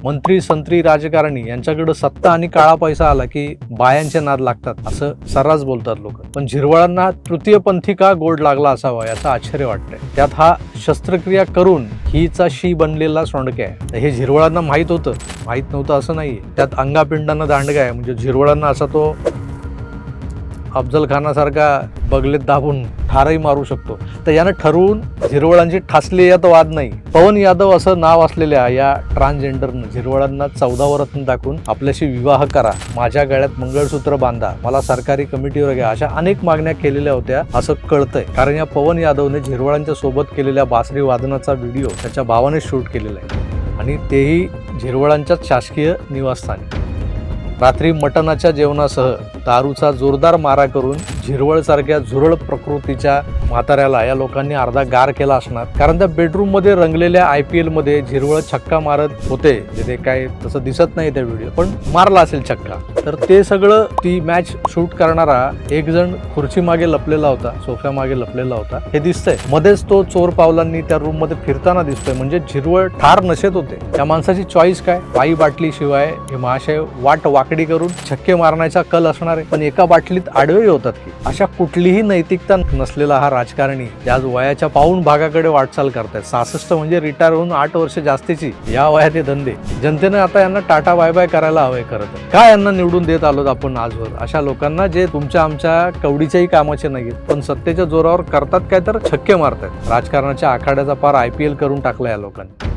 मंत्री संत्री राजकारणी यांच्याकडे सत्ता आणि काळा पैसा आला की बायांचे नाद लागतात असं सर्रास बोलतात लोक. पण झिरवळांना तृतीयपंथी का गोड लागला असावा याचं आश्चर्य वाटतंय. त्यात हा शस्त्रक्रिया करून हीचा शी बनलेला सोंडक्या आहे. हे झिरवळांना माहित होतं, माहित नव्हतं असं नाहीये. त्यात अंगापिंडानं दांडगा आहे. म्हणजे झिरवळांना असा तो अफजल खानासारखा बगलेत दाबून ठारही मारू शकतो. तर यानं ठरवून झिरवळांची ठासली यात वाद नाही. पवन यादव असं नाव असलेल्या या ट्रान्सजेंडरनं झिरवळांना 14 रत्न दाखवून आपल्याशी विवाह करा, माझ्या गळ्यात मंगळसूत्र बांधा, मला सरकारी कमिटीवर घ्या, अशा अनेक मागण्या केलेल्या होत्या असं कळतंय. कारण या पवन यादवने झिरवळांच्या सोबत केलेल्या बासरी वादनाचा व्हिडिओ त्याच्या भावाने शूट केलेला आहे आणि तेही झिरवळांच्या शासकीय निवासस्थानी. रात्री मटणाच्या जेवणासह दारूचा जोरदार मारा करून झिरवळसारख्या झुरळ प्रकृतीच्या म्हाताऱ्याला या लोकांनी अर्धा गार केला असणार. कारण त्या बेडरूम मध्ये रंगलेल्या IPL मध्ये झिरवळ छक्का मारत होते. ते काय तसं दिसत नाही त्या व्हिडिओ, पण मारला असेल छक्का. तर ते सगळं ती मॅच शूट करणारा एक जण खुर्ची मागे लपलेला होता, सोफ्या मागे लपलेला होता हे दिसतंय. मध्येच तो चोर पावलांनी त्या रूम मध्ये फिरताना दिसतोय. म्हणजे झिरवळ ठार नशेत होते. त्या माणसाची चॉईस काय? पायी बाटली शिवाय हे महाशय वाट वाकडी करून छक्के मारण्याचा कल असणार आहे. पण एका बाटलीत आडवे होतात की अशा कुठलीही नैतिकता नसलेला हा राजकारणी आज वयाच्या पाऊण भागाकडे वाटचाल करतायत. 66 म्हणजे रिटायर होऊन 8 वर्ष जास्तीची या वयात हे धंदे. जनतेने आता यांना टाटा बाय बाय करायला हवंय. खरं तर काय यांना निवडून देत आलोत आपण आजवर? अशा लोकांना जे तुमच्या आमच्या कवडीच्याही कामाचे नाहीत, पण सत्तेच्या जोरावर करतात काय तर छक्के मारतात. राजकारणाच्या आखाड्याचा पार IPL करून टाकला या लोकांनी.